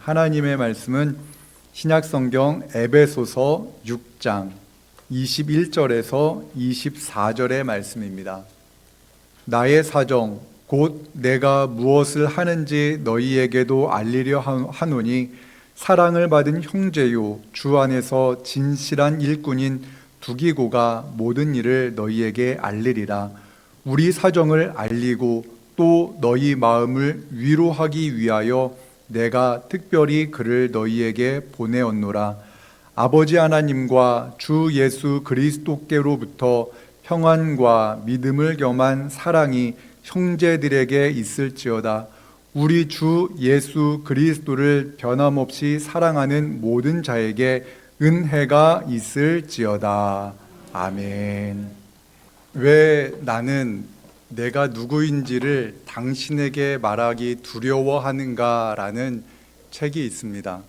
하나님의 말씀은 신약성경 에베소서 6장 21절에서 24절의 말씀입니다. 나의 사정 곧 내가 무엇을 하는지 너희에게도 알리려 하노니 사랑을 받은 형제요 주 안에서 진실한 일꾼인 두기고가 모든 일을 너희에게 알리리라. 우리 사정을 알리고 또 너희 마음을 위로하기 위하여 내가 특별히 그를 너희에게 보내었노라. 아버지 하나님과 주 예수 그리스도께로부터 평안과 믿음을 겸한 사랑이 형제들에게 있을지어다. 우리 주 예수 그리스도를 변함없이 사랑하는 모든 자에게 은혜가 있을지어다. 아멘. 왜 나는 내가 누구인지를 당신에게 말하기 두려워하는가라는 책이 있습니다.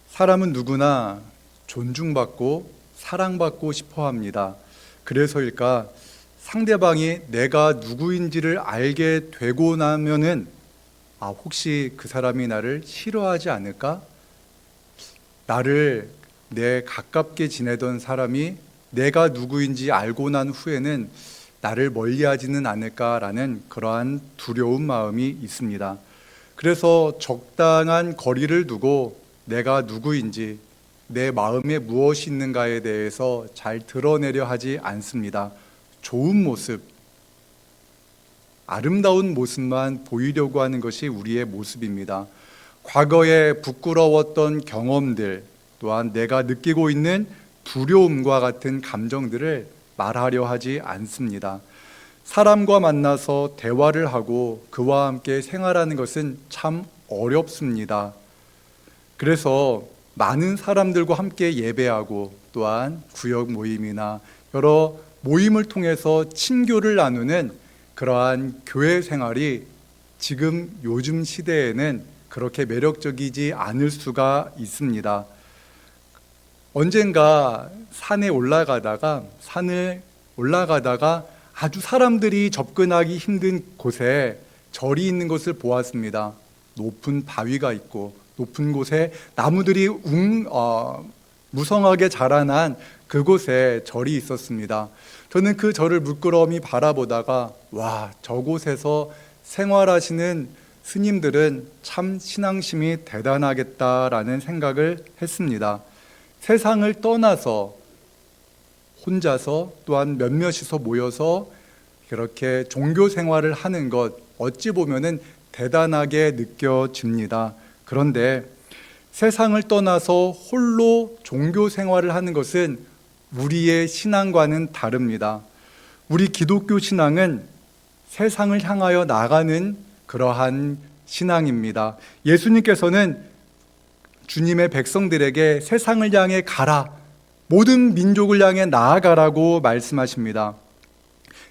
사람은 누구나 존중받고 사랑받고 싶어 합니다. 그래서일까 상대방이 내가 누구인지를 알게 되고 나면은 혹시 그 사람이 나를 싫어하지 않을까? 나를 내 가깝게 지내던 사람이 내가 누구인지 알고 난 후에는 나를 멀리하지는 않을까라는 그러한 두려운 마음이 있습니다. 그래서 적당한 거리를 두고 내가 누구인지 내 마음에 무엇이 있는가에 대해서 잘 드러내려 하지 않습니다. 좋은 모습, 아름다운 모습만 보이려고 하는 것이 우리의 모습입니다. 과거에 부끄러웠던 경험들, 또한 내가 느끼고 있는 두려움과 같은 감정들을 말하려 하지 않습니다. 사람과 만나서 대화를 하고 그와 함께 생활하는 것은 참 어렵습니다. 그래서 많은 사람들과 함께 예배하고 또한 구역 모임이나 여러 모임을 통해서 친교를 나누는 그러한 교회 생활이 지금 요즘 시대에는 그렇게 매력적이지 않을 수가 있습니다. 언젠가 산을 올라가다가 아주 사람들이 접근하기 힘든 곳에 절이 있는 것을 보았습니다. 높은 바위가 있고 높은 곳에 나무들이 무성하게 자라난 그곳에 절이 있었습니다. 저는 그 절을 물끄러미 바라보다가 저곳에서 생활하시는 스님들은 참 신앙심이 대단하겠다라는 생각을 했습니다. 세상을 떠나서 혼자서 또한 몇몇이서 모여서 그렇게 종교 생활을 하는 것 어찌 보면은 대단하게 느껴집니다. 그런데 세상을 떠나서 홀로 종교 생활을 하는 것은 우리의 신앙과는 다릅니다. 우리 기독교 신앙은 세상을 향하여 나가는 그러한 신앙입니다. 예수님께서는 주님의 백성들에게 세상을 향해 가라, 모든 민족을 향해 나아가라고 말씀하십니다.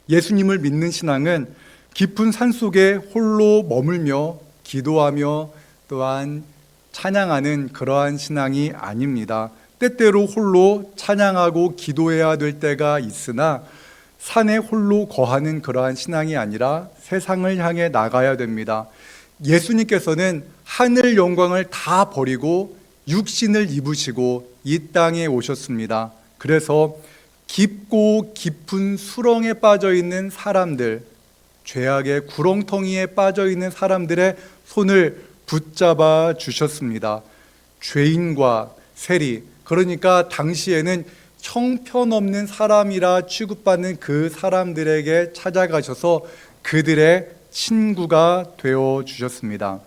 예수님을 믿는 신앙은 깊은 산속에 홀로 머물며 기도하며 또한 찬양하는 그러한 신앙이 아닙니다. 때때로 홀로 찬양하고 기도해야 될 때가 있으나 산에 홀로 거하는 그러한 신앙이 아니라 세상을 향해 나가야 됩니다. 예수님께서는 하늘 영광을 다 버리고 육신을 입으시고 이 땅에 오셨습니다. 그래서 깊고 깊은 수렁에 빠져 있는 사람들, 죄악의 구렁텅이에 빠져 있는 사람들의 손을 붙잡아 주셨습니다. 죄인과 세리, 그러니까 당시에는 형편없는 사람이라 취급받는 그 사람들에게 찾아가셔서 그들의 친구가 되어 주셨습니다.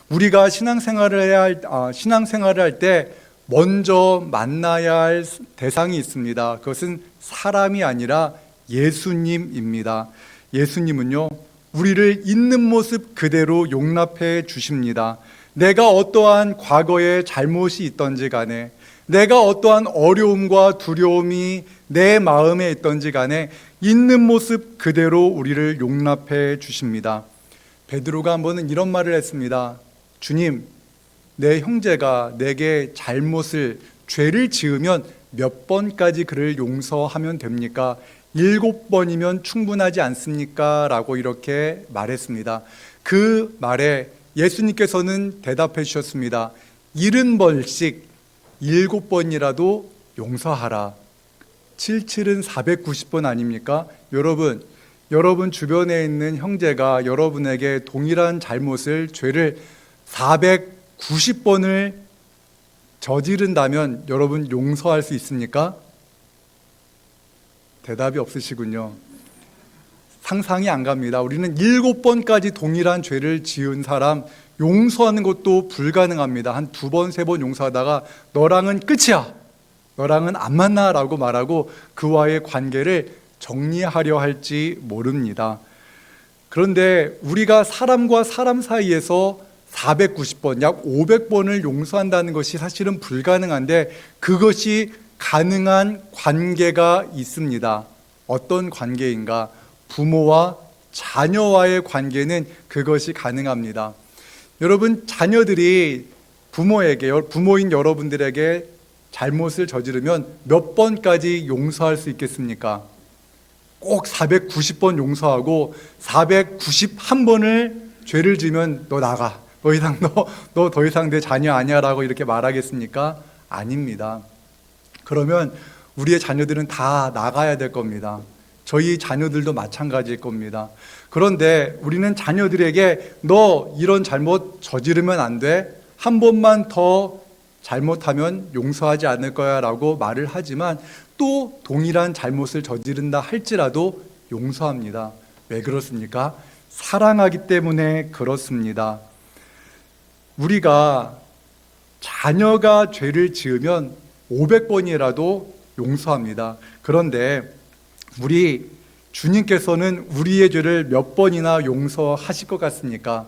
우리가 신앙생활을 할 때 먼저 만나야 할 대상이 있습니다. 그것은 사람이 아니라 예수님입니다. 예수님은요, 우리를 있는 모습 그대로 용납해 주십니다. 내가 어떠한 과거의 잘못이 있던지 간에, 내가 어떠한 어려움과 두려움이 내 마음에 있던지 간에 있는 모습 그대로 우리를 용납해 주십니다. 베드로가 한 번은 이런 말을 했습니다. 주님, 내 형제가 내게 죄를 지으면 몇 번까지 그를 용서하면 됩니까? 7번이면 충분하지 않습니까? 라고 이렇게 말했습니다. 그 말에 예수님께서는 대답해 주셨습니다. 70번씩 7번이라도 용서하라. 77은 490번 아닙니까? 여러분 주변에 있는 형제가 여러분에게 동일한 죄를 490번을 저지른다면 여러분 용서할 수 있습니까? 대답이 없으시군요. 상상이 안 갑니다. 우리는 7번까지 동일한 죄를 지은 사람 용서하는 것도 불가능합니다. 한 2번, 3번 용서하다가 너랑은 끝이야. 너랑은 안 만나 라고 말하고 그와의 관계를 정리하려 할지 모릅니다. 그런데 우리가 사람과 사람 사이에서 490번, 약 500번을 용서한다는 것이 사실은 불가능한데 그것이 가능한 관계가 있습니다. 어떤 관계인가? 부모와 자녀와의 관계는 그것이 가능합니다. 여러분, 자녀들이 부모인 여러분들에게 잘못을 저지르면 몇 번까지 용서할 수 있겠습니까? 꼭 490번 용서하고 491번을 죄를 지으면 너 나가. 너 더 이상 내 자녀 아니야 라고 이렇게 말하겠습니까? 아닙니다. 그러면 우리의 자녀들은 다 나가야 될 겁니다. 저희 자녀들도 마찬가지일 겁니다. 그런데 우리는 자녀들에게 너 이런 잘못 저지르면 안 돼. 한 번만 더 잘못하면 용서하지 않을 거야 라고 말을 하지만 또 동일한 잘못을 저지른다 할지라도 용서합니다. 왜 그렇습니까? 사랑하기 때문에 그렇습니다. 우리가 자녀가 죄를 지으면 500번이라도 용서합니다. 그런데 우리 주님께서는 우리의 죄를 몇 번이나 용서하실 것 같습니까?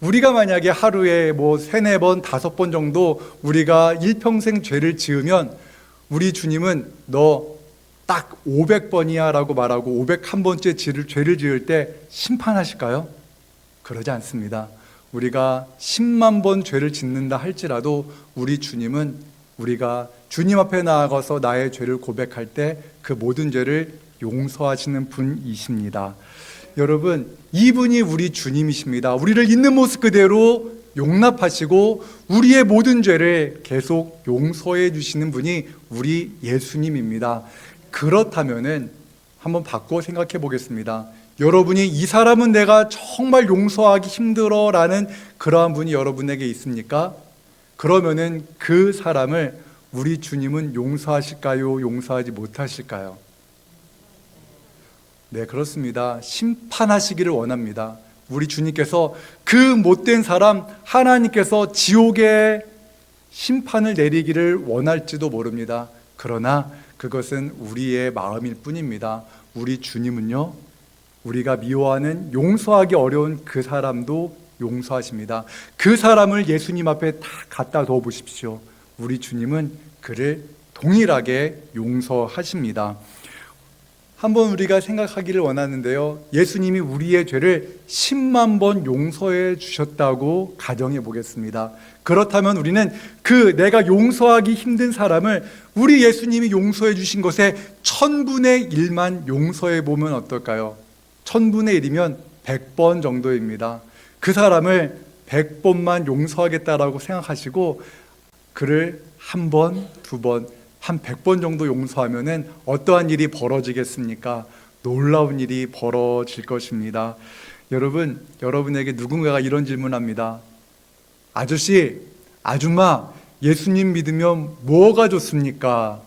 우리가 만약에 하루에 3, 4번, 5번 정도 우리가 일평생 죄를 지으면 우리 주님은 너 딱 500번이야 라고 말하고 501번째 죄를 지을 때 심판하실까요? 그러지 않습니다. 우리가 10만 번 죄를 짓는다 할지라도 우리 주님은 우리가 주님 앞에 나아가서 나의 죄를 고백할 때 그 모든 죄를 용서하시는 분이십니다. 여러분, 이분이 우리 주님이십니다. 우리를 있는 모습 그대로 용납하시고 우리의 모든 죄를 계속 용서해 주시는 분이 우리 예수님입니다. 그렇다면은 한번 바꿔 생각해 보겠습니다. 여러분이 이 사람은 내가 정말 용서하기 힘들어 라는 그러한 분이 여러분에게 있습니까? 그러면은 그 사람을 우리 주님은 용서하실까요? 용서하지 못하실까요? 네, 그렇습니다. 심판하시기를 원합니다. 우리 주님께서 그 못된 사람 하나님께서 지옥에 심판을 내리기를 원할지도 모릅니다. 그러나 그것은 우리의 마음일 뿐입니다. 우리 주님은요, 우리가 미워하는 용서하기 어려운 그 사람도 용서하십니다. 그 사람을 예수님 앞에 다 갖다 둬 보십시오. 우리 주님은 그를 동일하게 용서하십니다. 한번 우리가 생각하기를 원하는데요, 예수님이 우리의 죄를 10만 번 용서해 주셨다고 가정해 보겠습니다. 그렇다면 우리는 그 내가 용서하기 힘든 사람을 우리 예수님이 용서해 주신 것에 1000분의 1만 용서해 보면 어떨까요? 1000분의 1이면 100번 정도입니다. 그 사람을 100번만 용서하겠다라고 생각하시고 그를 한 번, 2번, 한 100번 정도 용서하면은 어떠한 일이 벌어지겠습니까? 놀라운 일이 벌어질 것입니다. 여러분, 여러분에게 누군가가 이런 질문합니다. 아저씨, 아줌마, 예수님 믿으면 뭐가 좋습니까?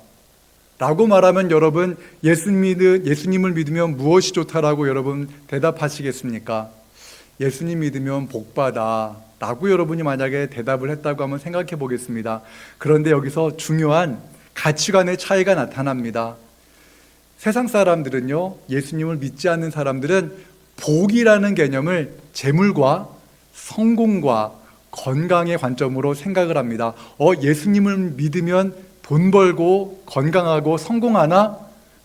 라고 말하면 여러분, 예수님을 믿으면 무엇이 좋다라고 여러분 대답하시겠습니까? 예수님 믿으면 복받아 라고 여러분이 만약에 대답을 했다고 한번 생각해 보겠습니다. 그런데 여기서 중요한 가치관의 차이가 나타납니다. 세상 사람들은요, 예수님을 믿지 않는 사람들은 복이라는 개념을 재물과 성공과 건강의 관점으로 생각을 합니다. 예수님을 믿으면 돈 벌고 건강하고 성공하나?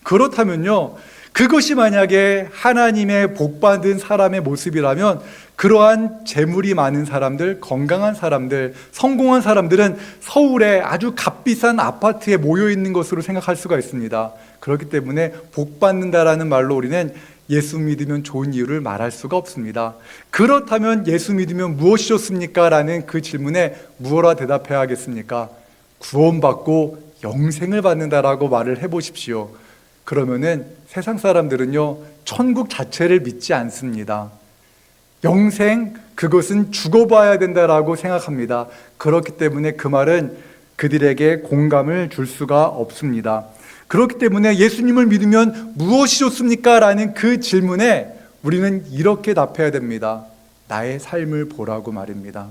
그렇다면요, 그것이 만약에 하나님의 복받은 사람의 모습이라면 그러한 재물이 많은 사람들, 건강한 사람들, 성공한 사람들은 서울에 아주 값비싼 아파트에 모여 있는 것으로 생각할 수가 있습니다. 그렇기 때문에 복받는다라는 말로 우리는 예수 믿으면 좋은 이유를 말할 수가 없습니다. 그렇다면 예수 믿으면 무엇이 좋습니까? 라는 그 질문에 무엇라 대답해야 하겠습니까? 구원받고 영생을 받는다라고 말을 해보십시오. 그러면은 세상 사람들은요, 천국 자체를 믿지 않습니다. 영생, 그것은 죽어봐야 된다라고 생각합니다. 그렇기 때문에 그 말은 그들에게 공감을 줄 수가 없습니다. 그렇기 때문에 예수님을 믿으면 무엇이 좋습니까? 라는 그 질문에 우리는 이렇게 답해야 됩니다. 나의 삶을 보라고 말입니다.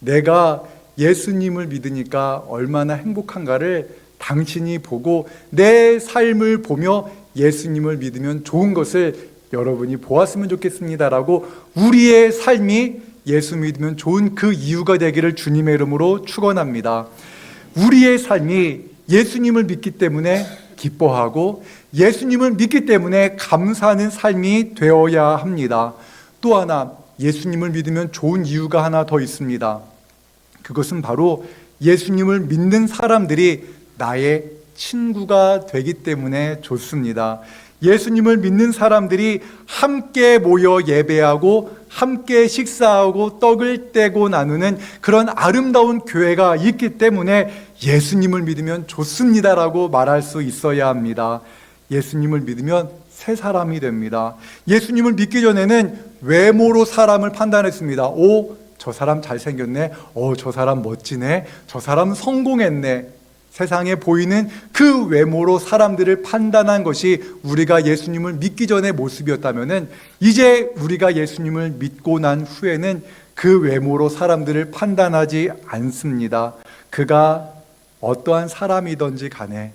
내가 예수님을 믿으니까 얼마나 행복한가를 당신이 보고 내 삶을 보며 예수님을 믿으면 좋은 것을 여러분이 보았으면 좋겠습니다라고 우리의 삶이 예수 믿으면 좋은 그 이유가 되기를 주님의 이름으로 축원합니다. 우리의 삶이 예수님을 믿기 때문에 기뻐하고 예수님을 믿기 때문에 감사하는 삶이 되어야 합니다. 또 하나 예수님을 믿으면 좋은 이유가 하나 더 있습니다. 그것은 바로 예수님을 믿는 사람들이 나의 친구가 되기 때문에 좋습니다. 예수님을 믿는 사람들이 함께 모여 예배하고 함께 식사하고 떡을 떼고 나누는 그런 아름다운 교회가 있기 때문에 예수님을 믿으면 좋습니다라고 말할 수 있어야 합니다. 예수님을 믿으면 새 사람이 됩니다. 예수님을 믿기 전에는 외모로 사람을 판단했습니다. 오, 저 사람 잘생겼네. 저 사람 멋지네. 저 사람 성공했네. 세상에 보이는 그 외모로 사람들을 판단한 것이 우리가 예수님을 믿기 전의 모습이었다면은 이제 우리가 예수님을 믿고 난 후에는 그 외모로 사람들을 판단하지 않습니다. 그가 어떠한 사람이든지 간에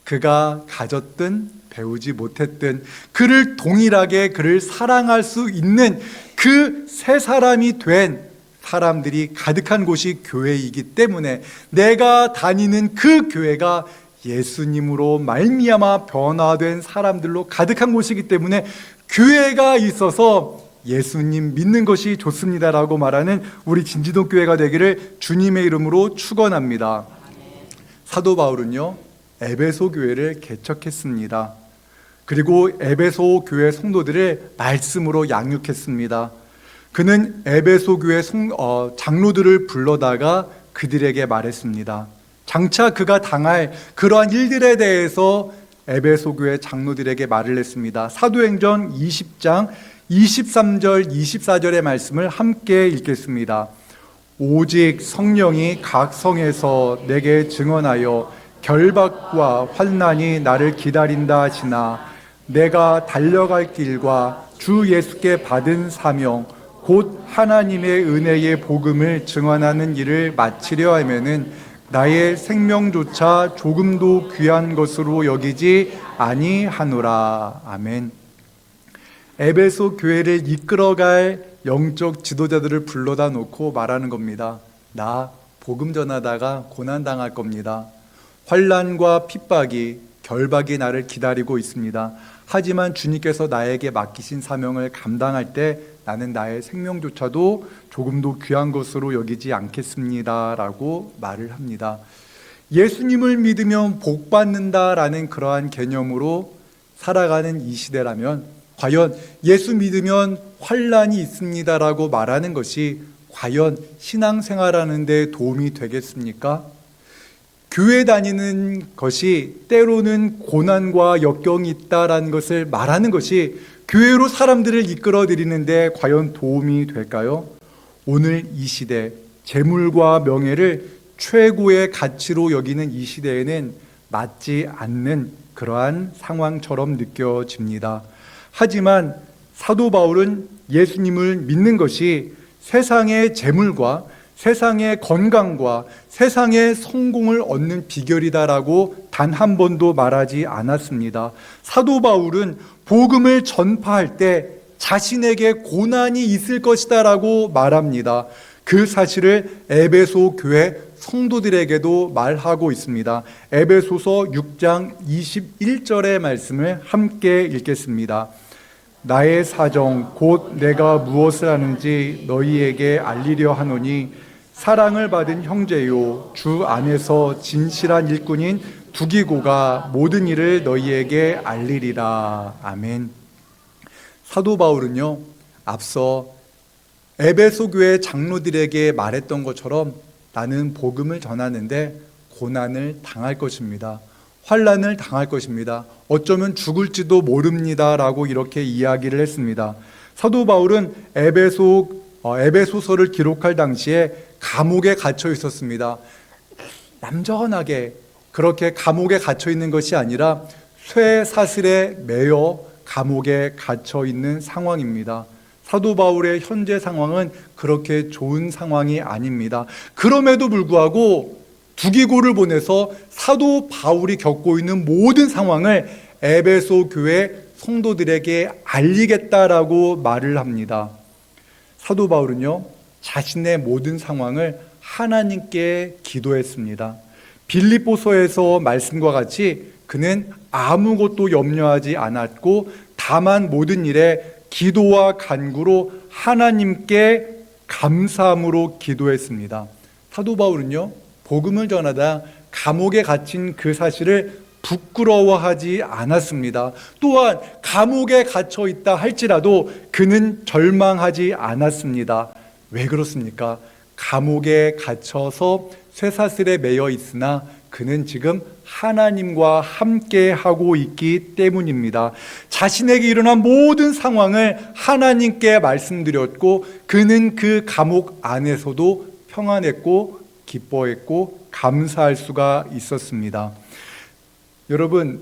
그가 가졌든 배우지 못했든 그를 동일하게 그를 사랑할 수 있는 그 새 사람이 된 사람들이 가득한 곳이 교회이기 때문에 내가 다니는 그 교회가 예수님으로 말미암아 변화된 사람들로 가득한 곳이기 때문에 교회가 있어서 예수님 믿는 것이 좋습니다라고 말하는 우리 진지동 교회가 되기를 주님의 이름으로 축원합니다. 사도 바울은요, 에베소 교회를 개척했습니다. 그리고 에베소 교회 성도들을 말씀으로 양육했습니다. 그는 에베소 교회 장로들을 불러다가 그들에게 말했습니다. 장차 그가 당할 그러한 일들에 대해서 에베소 교회 장로들에게 말을 했습니다. 사도행전 20장 23절 24절의 말씀을 함께 읽겠습니다. 오직 성령이 각 성에서 내게 증언하여 결박과 환난이 나를 기다린다 하시나 내가 달려갈 길과 주 예수께 받은 사명 곧 하나님의 은혜의 복음을 증언하는 일을 마치려 하면은 나의 생명조차 조금도 귀한 것으로 여기지 아니하노라. 아멘. 에베소 교회를 이끌어갈 영적 지도자들을 불러다 놓고 말하는 겁니다. 나 복음 전하다가 고난 당할 겁니다. 환난과 핍박이 결박이 나를 기다리고 있습니다. 하지만 주님께서 나에게 맡기신 사명을 감당할 때 나는 나의 생명조차도 조금도 귀한 것으로 여기지 않겠습니다 라고 말을 합니다. 예수님을 믿으면 복 받는다라는 그러한 개념으로 살아가는 이 시대라면 과연 예수 믿으면 환난이 있습니다라고 말하는 것이 과연 신앙생활하는 데 도움이 되겠습니까? 교회 다니는 것이 때로는 고난과 역경이 있다라는 것을 말하는 것이 교회로 사람들을 이끌어 드리는데 과연 도움이 될까요? 오늘 이 시대 재물과 명예를 최고의 가치로 여기는 이 시대에는 맞지 않는 그러한 상황처럼 느껴집니다. 하지만 사도 바울은 예수님을 믿는 것이 세상의 재물과 세상의 건강과 세상의 성공을 얻는 비결이다라고 단 한 번도 말하지 않았습니다. 사도 바울은 복음을 전파할 때 자신에게 고난이 있을 것이다라고 말합니다. 그 사실을 에베소 교회 성도들에게도 말하고 있습니다. 에베소서 6장 21절의 말씀을 함께 읽겠습니다. 나의 사정 곧 내가 무엇을 하는지 너희에게 알리려 하노니 사랑을 받은 형제요 주 안에서 진실한 일꾼인 두기고가 모든 일을 너희에게 알리리라. 아멘. 사도 바울은요, 앞서 에베소 교회 장로들에게 말했던 것처럼 나는 복음을 전하는데 고난을 당할 것입니다. 환난을 당할 것입니다. 어쩌면 죽을지도 모릅니다라고 이렇게 이야기를 했습니다. 사도 바울은 에베소서를 기록할 당시에 감옥에 갇혀 있었습니다. 얌전하게 그렇게 감옥에 갇혀 있는 것이 아니라 쇠사슬에 매여 감옥에 갇혀 있는 상황입니다. 사도 바울의 현재 상황은 그렇게 좋은 상황이 아닙니다. 그럼에도 불구하고 두기고를 보내서 사도 바울이 겪고 있는 모든 상황을 에베소 교회 성도들에게 알리겠다라고 말을 합니다. 사도 바울은요, 자신의 모든 상황을 하나님께 기도했습니다. 빌립보서에서 말씀과 같이 그는 아무것도 염려하지 않았고 다만 모든 일에 기도와 간구로 하나님께 감사함으로 기도했습니다. 사도 바울은요, 복음을 전하다 감옥에 갇힌 그 사실을 부끄러워하지 않았습니다. 또한 감옥에 갇혀 있다 할지라도 그는 절망하지 않았습니다. 왜 그렇습니까? 감옥에 갇혀서 쇠사슬에 매여 있으나 그는 지금 하나님과 함께 하고 있기 때문입니다. 자신에게 일어난 모든 상황을 하나님께 말씀드렸고 그는 그 감옥 안에서도 평안했고 기뻐했고 감사할 수가 있었습니다. 여러분,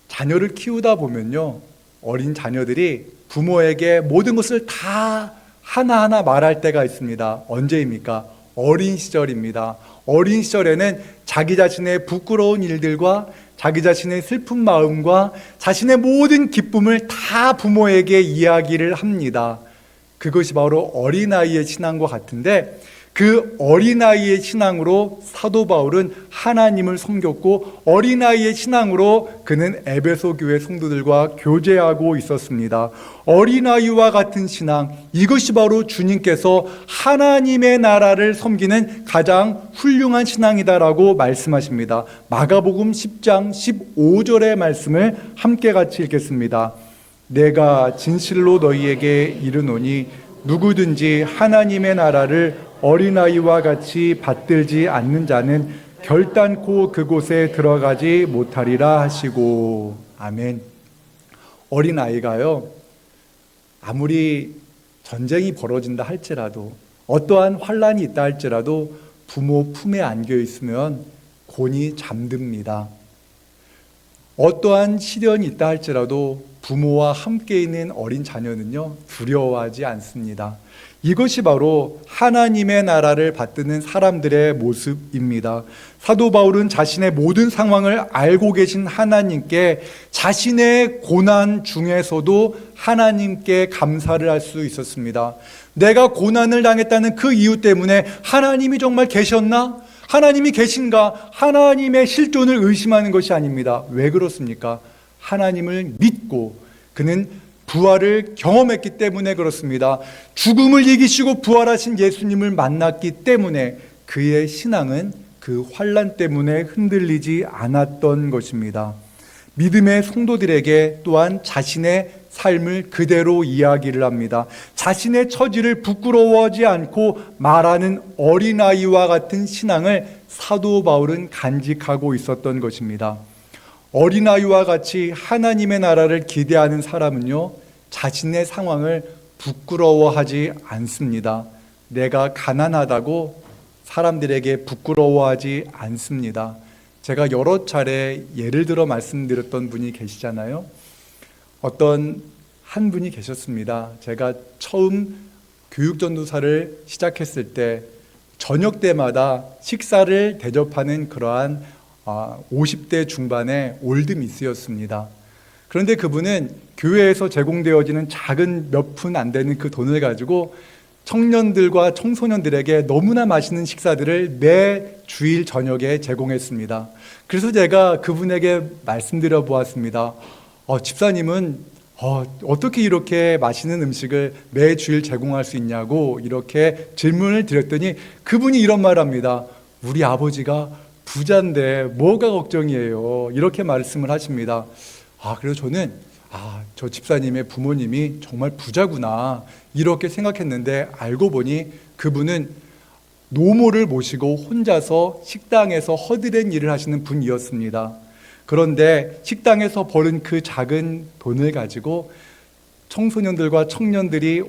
자녀를 키우다 보면요, 어린 자녀들이 부모에게 모든 것을 다 하나하나 말할 때가 있습니다. 언제입니까? 어린 시절입니다. 어린 시절에는 자기 자신의 부끄러운 일들과 자기 자신의 슬픈 마음과 자신의 모든 기쁨을 다 부모에게 이야기를 합니다. 그것이 바로 어린아이의 신앙과 같은데 그 어린아이의 신앙으로 사도 바울은 하나님을 섬겼고 어린아이의 신앙으로 그는 에베소 교회 성도들과 교제하고 있었습니다. 어린아이와 같은 신앙, 이것이 바로 주님께서 하나님의 나라를 섬기는 가장 훌륭한 신앙이다라고 말씀하십니다. 마가복음 10장 15절의 말씀을 함께 같이 읽겠습니다. 내가 진실로 너희에게 이르노니 누구든지 하나님의 나라를 어린아이와 같이 받들지 않는 자는 결단코 그곳에 들어가지 못하리라 하시고. 아멘. 어린아이가요, 아무리 전쟁이 벌어진다 할지라도 어떠한 환란이 있다 할지라도 부모 품에 안겨 있으면 곤히 잠듭니다. 어떠한 시련이 있다 할지라도 부모와 함께 있는 어린 자녀는요, 두려워하지 않습니다. 이것이 바로 하나님의 나라를 받드는 사람들의 모습입니다. 사도 바울은 자신의 모든 상황을 알고 계신 하나님께 자신의 고난 중에서도 하나님께 감사를 할 수 있었습니다. 내가 고난을 당했다는 그 이유 때문에 하나님이 정말 계셨나? 하나님이 계신가? 하나님의 실존을 의심하는 것이 아닙니다. 왜 그렇습니까? 하나님을 믿고 그는 부활을 경험했기 때문에 그렇습니다. 죽음을 이기시고 부활하신 예수님을 만났기 때문에 그의 신앙은 그 환난 때문에 흔들리지 않았던 것입니다. 믿음의 성도들에게 또한 자신의 삶을 그대로 이야기를 합니다. 자신의 처지를 부끄러워하지 않고 말하는 어린아이와 같은 신앙을 사도 바울은 간직하고 있었던 것입니다. 어린아이와 같이 하나님의 나라를 기대하는 사람은요, 자신의 상황을 부끄러워하지 않습니다. 내가 가난하다고 사람들에게 부끄러워하지 않습니다. 제가 여러 차례 예를 들어 말씀드렸던 분이 계시잖아요. 어떤 한 분이 계셨습니다. 제가 처음 교육전도사를 시작했을 때 저녁 때마다 식사를 대접하는 그러한 50대 중반의 올드미스였습니다. 그런데 그분은 교회에서 제공되어지는 작은 몇 푼 안 되는 그 돈을 가지고 청년들과 청소년들에게 너무나 맛있는 식사들을 매 주일 저녁에 제공했습니다. 그래서 제가 그분에게 말씀드려 보았습니다. 집사님은 어떻게 이렇게 맛있는 음식을 매 주일 제공할 수 있냐고 이렇게 질문을 드렸더니 그분이 이런 말을 합니다. 우리 아버지가 부자인데 뭐가 걱정이에요. 이렇게 말씀을 하십니다. 그래서 저는 저 집사님의 부모님이 정말 부자구나 이렇게 생각했는데 알고 보니 그분은 노모를 모시고 혼자서 식당에서 허드렛 일을 하시는 분이었습니다. 그런데 식당에서 벌은 그 작은 돈을 가지고 청소년들과 청년들이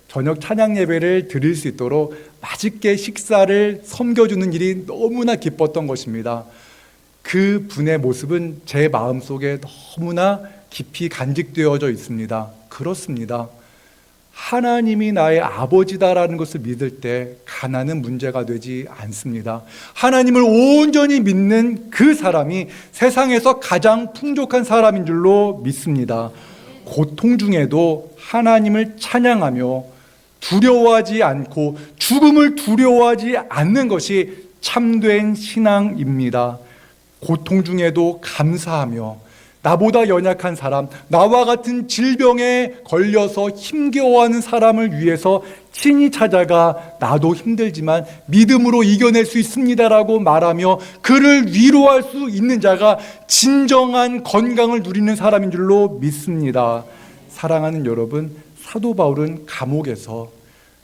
저녁 찬양 예배를 드릴 수 있도록 맛있게 식사를 섬겨주는 일이 너무나 기뻤던 것입니다. 그 분의 모습은 제 마음속에 너무나 깊이 간직되어져 있습니다. 그렇습니다. 하나님이 나의 아버지다라는 것을 믿을 때 가난은 문제가 되지 않습니다. 하나님을 온전히 믿는 그 사람이 세상에서 가장 풍족한 사람인 줄로 믿습니다. 고통 중에도 하나님을 찬양하며 두려워하지 않고 죽음을 두려워하지 않는 것이 참된 신앙입니다. 고통 중에도 감사하며 나보다 연약한 사람, 나와 같은 질병에 걸려서 힘겨워하는 사람을 위해서 친히 찾아가 나도 힘들지만 믿음으로 이겨낼 수 있습니다라고 말하며 그를 위로할 수 있는 자가 진정한 건강을 누리는 사람인 줄로 믿습니다. 사랑하는 여러분, 사도 바울은 감옥에서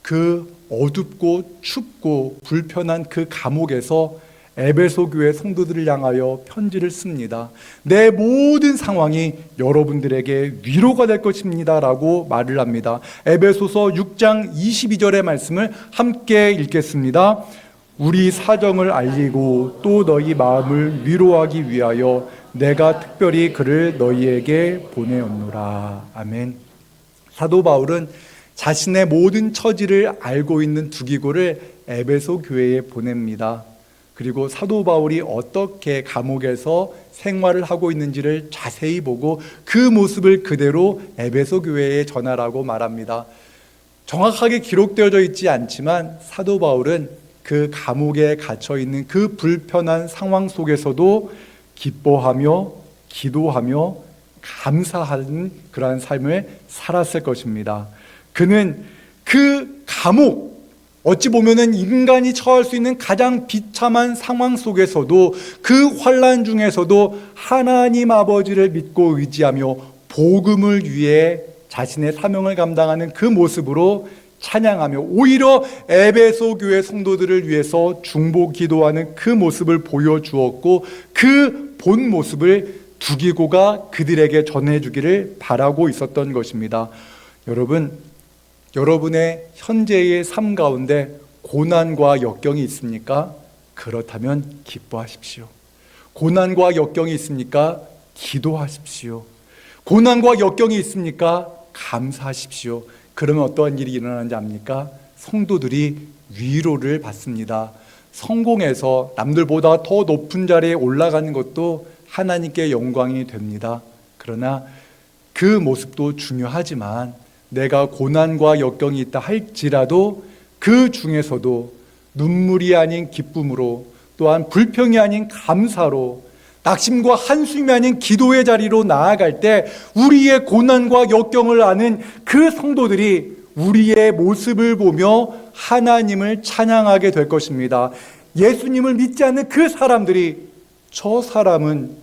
그 어둡고 춥고 불편한 그 감옥에서 에베소 교회 성도들을 향하여 편지를 씁니다. 내 모든 상황이 여러분들에게 위로가 될 것입니다 라고 말을 합니다. 에베소서 6장 22절의 말씀을 함께 읽겠습니다. 우리 사정을 알리고 또 너희 마음을 위로하기 위하여 내가 특별히 그를 너희에게 보내었노라. 아멘. 사도 바울은 자신의 모든 처지를 알고 있는 두기고를 에베소 교회에 보냅니다. 그리고 사도 바울이 어떻게 감옥에서 생활을 하고 있는지를 자세히 보고 그 모습을 그대로 에베소 교회에 전하라고 말합니다. 정확하게 기록되어져 있지 않지만 사도 바울은 그 감옥에 갇혀 있는 그 불편한 상황 속에서도 기뻐하며 기도하며 감사하는 그러한 삶을 살았을 것입니다. 그는 그 감옥, 어찌 보면은 인간이 처할 수 있는 가장 비참한 상황 속에서도 그 환난 중에서도 하나님 아버지를 믿고 의지하며 복음을 위해 자신의 사명을 감당하는 그 모습으로 찬양하며 오히려 에베소 교회 성도들을 위해서 중보 기도하는 그 모습을 보여주었고 그 본 모습을 두기고가 그들에게 전해주기를 바라고 있었던 것입니다. 여러분의 현재의 삶 가운데 고난과 역경이 있습니까? 그렇다면 기뻐하십시오. 고난과 역경이 있습니까? 기도하십시오. 고난과 역경이 있습니까? 감사하십시오. 그러면 어떠한 일이 일어나는지 압니까? 성도들이 위로를 받습니다. 성공해서 남들보다 더 높은 자리에 올라가는 것도 하나님께 영광이 됩니다. 그러나 그 모습도 중요하지만 내가 고난과 역경이 있다 할지라도 그 중에서도 눈물이 아닌 기쁨으로 또한 불평이 아닌 감사로 낙심과 한숨이 아닌 기도의 자리로 나아갈 때 우리의 고난과 역경을 아는 그 성도들이 우리의 모습을 보며 하나님을 찬양하게 될 것입니다. 예수님을 믿지 않는 그 사람들이 저 사람은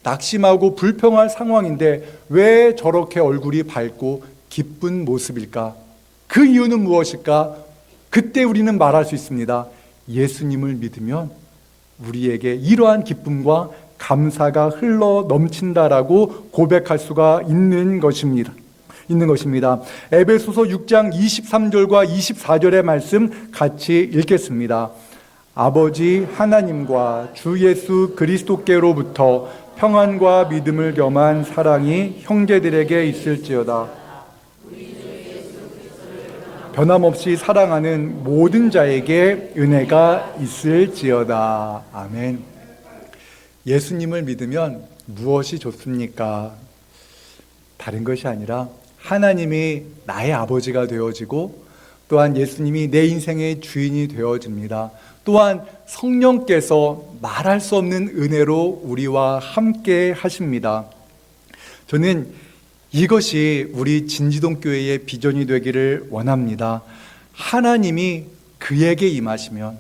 낙심하고 불평할 상황인데 왜 저렇게 얼굴이 밝고 기쁜 모습일까? 그 이유는 무엇일까? 그때 우리는 말할 수 있습니다. 예수님을 믿으면 우리에게 이러한 기쁨과 감사가 흘러 넘친다라고 고백할 수가 있는 것입니다. 에베소서 6장 23절과 24절의 말씀 같이 읽겠습니다. 아버지 하나님과 주 예수 그리스도께로부터 평안과 믿음을 겸한 사랑이 형제들에게 있을지어다. 변함없이 사랑하는 모든 자에게 은혜가 있을지어다. 아멘. 예수님을 믿으면 무엇이 좋습니까? 다른 것이 아니라 하나님이 나의 아버지가 되어지고 또한 예수님이 내 인생의 주인이 되어집니다. 또한 성령께서 말할 수 없는 은혜로 우리와 함께 하십니다. 저는 이것이 우리 진지동교회의 비전이 되기를 원합니다. 하나님이 그에게 임하시면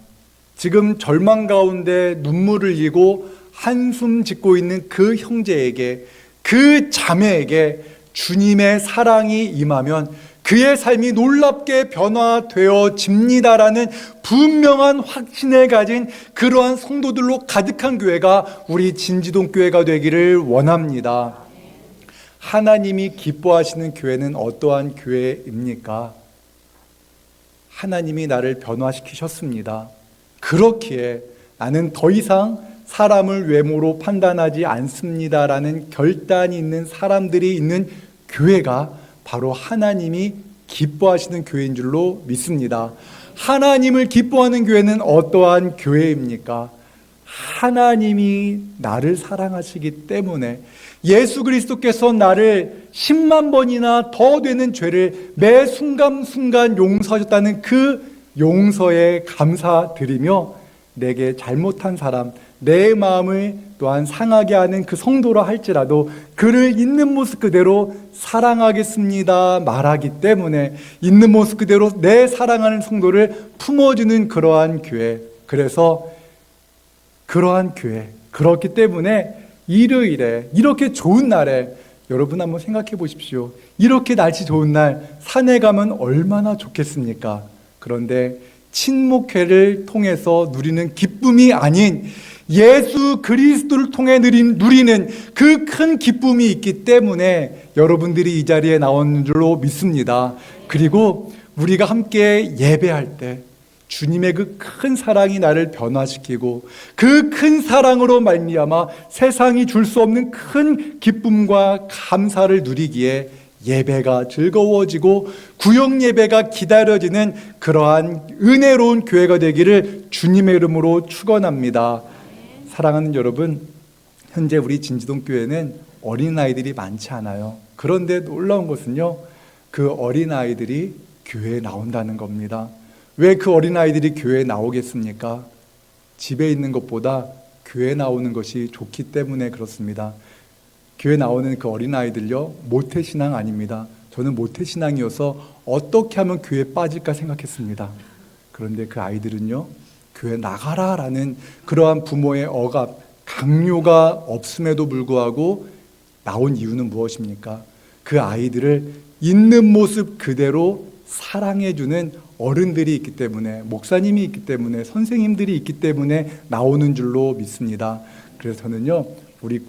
지금 절망 가운데 눈물을 흘리고 한숨 짓고 있는 그 형제에게 그 자매에게 주님의 사랑이 임하면 그의 삶이 놀랍게 변화되어집니다라는 분명한 확신을 가진 그러한 성도들로 가득한 교회가 우리 진지동 교회가 되기를 원합니다. 하나님이 기뻐하시는 교회는 어떠한 교회입니까? 하나님이 나를 변화시키셨습니다. 그렇기에 나는 더 이상 사람을 외모로 판단하지 않습니다라는 결단이 있는 사람들이 있는 교회가 바로 하나님이 기뻐하시는 교회인 줄로 믿습니다. 하나님을 기뻐하는 교회는 어떠한 교회입니까? 하나님이 나를 사랑하시기 때문에 예수 그리스도께서 나를 10만 번이나 더 되는 죄를 매 순간순간 용서하셨다는 그 용서에 감사드리며 내게 잘못한 사람, 내 마음을 또한 상하게 하는 그 성도라 할지라도 그를 있는 모습 그대로 사랑하겠습니다 말하기 때문에 있는 모습 그대로 내 사랑하는 성도를 품어주는 그러한 교회, 그래서 그러한 교회, 그렇기 때문에 일요일에 이렇게 좋은 날에 여러분 한번 생각해 보십시오. 이렇게 날씨 좋은 날 산에 가면 얼마나 좋겠습니까? 그런데 친목회를 통해서 누리는 기쁨이 아닌 예수 그리스도를 통해 누리는 그 큰 기쁨이 있기 때문에 여러분들이 이 자리에 나온 줄로 믿습니다. 그리고 우리가 함께 예배할 때 주님의 그 큰 사랑이 나를 변화시키고 그 큰 사랑으로 말미암아 세상이 줄 수 없는 큰 기쁨과 감사를 누리기에 예배가 즐거워지고 구역 예배가 기다려지는 그러한 은혜로운 교회가 되기를 주님의 이름으로 축원합니다. 사랑하는 여러분, 현재 우리 진지동 교회는 어린아이들이 많지 않아요. 그런데 놀라운 것은요, 그 어린아이들이 교회에 나온다는 겁니다. 왜 그 어린아이들이 교회에 나오겠습니까? 집에 있는 것보다 교회 나오는 것이 좋기 때문에 그렇습니다. 교회 나오는 그 어린아이들요, 모태신앙 아닙니다. 저는 모태신앙이어서 어떻게 하면 교회에 빠질까 생각했습니다. 그런데 그 아이들은요, 교회 나가라 라는 그러한 부모의 억압, 강요가 없음에도 불구하고 나온 이유는 무엇입니까? 그 아이들을 있는 모습 그대로 사랑해주는 어른들이 있기 때문에, 목사님이 있기 때문에, 선생님들이 있기 때문에 나오는 줄로 믿습니다. 그래서 저는요, 우리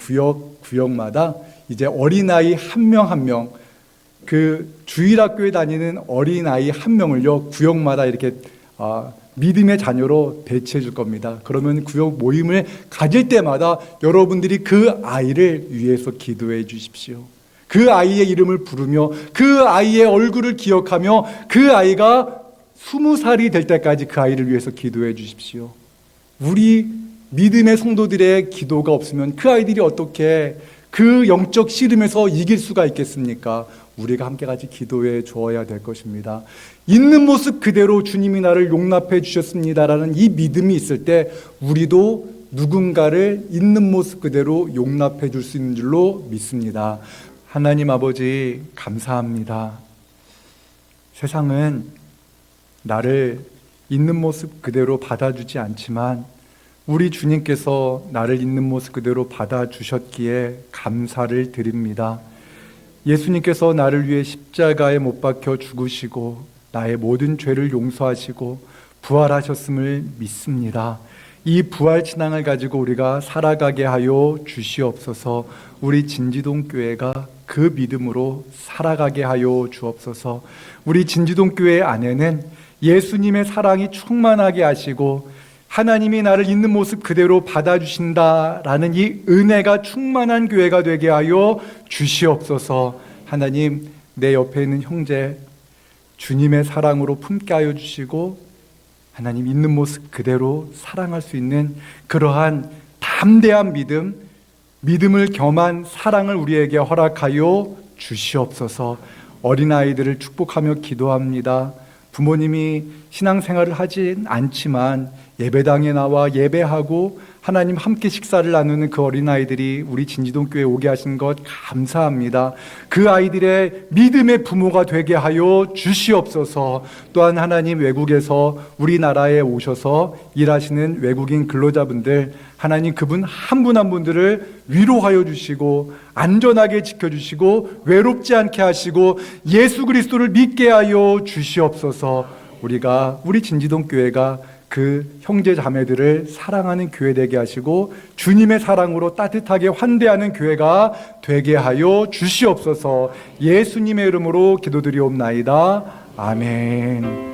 구역마다 이제 어린아이 한 명 한 명, 그 주일학교에 다니는 어린아이 한 명을요, 구역마다 이렇게 믿음의 자녀로 배치해 줄 겁니다. 그러면 구역 모임을 가질 때마다 여러분들이 그 아이를 위해서 기도해 주십시오. 그 아이의 이름을 부르며 그 아이의 얼굴을 기억하며 그 아이가 20살이 될 때까지 그 아이를 위해서 기도해 주십시오. 우리 믿음의 성도들의 기도가 없으면 그 아이들이 어떻게 그 영적 씨름에서 이길 수가 있겠습니까? 우리가 함께 같이 기도해 주어야 될 것입니다. 있는 모습 그대로 주님이 나를 용납해 주셨습니다라는 이 믿음이 있을 때 우리도 누군가를 있는 모습 그대로 용납해 줄 수 있는 줄로 믿습니다. 하나님 아버지 감사합니다. 세상은 나를 있는 모습 그대로 받아주지 않지만 우리 주님께서 나를 있는 모습 그대로 받아주셨기에 감사를 드립니다. 예수님께서 나를 위해 십자가에 못 박혀 죽으시고 나의 모든 죄를 용서하시고 부활하셨음을 믿습니다. 이 부활 신앙을 가지고 우리가 살아가게 하여 주시옵소서. 우리 진지동 교회가 그 믿음으로 살아가게 하여 주옵소서. 우리 진지동 교회 안에는 예수님의 사랑이 충만하게 하시고 하나님이 나를 있는 모습 그대로 받아주신다라는 이 은혜가 충만한 교회가 되게 하여 주시옵소서. 하나님, 내 옆에 있는 형제 주님의 사랑으로 품게 하여 주시고 하나님 있는 모습 그대로 사랑할 수 있는 그러한 담대한 믿음을 겸한 사랑을 우리에게 허락하여 주시옵소서. 어린아이들을 축복하며 기도합니다. 부모님이 신앙생활을 하진 않지만 예배당에 나와 예배하고 하나님 함께 식사를 나누는 그 어린아이들이 우리 진지동교회에 오게 하신 것 감사합니다. 그 아이들의 믿음의 부모가 되게 하여 주시옵소서. 또한 하나님, 외국에서 우리나라에 오셔서 일하시는 외국인 근로자분들, 하나님 그분 한 분 한 분들을 위로하여 주시고 안전하게 지켜주시고 외롭지 않게 하시고 예수 그리스도를 믿게 하여 주시옵소서. 우리 진지동교회가 그 형제 자매들을 사랑하는 교회 되게 하시고 주님의 사랑으로 따뜻하게 환대하는 교회가 되게 하여 주시옵소서. 예수님의 이름으로 기도드리옵나이다. 아멘.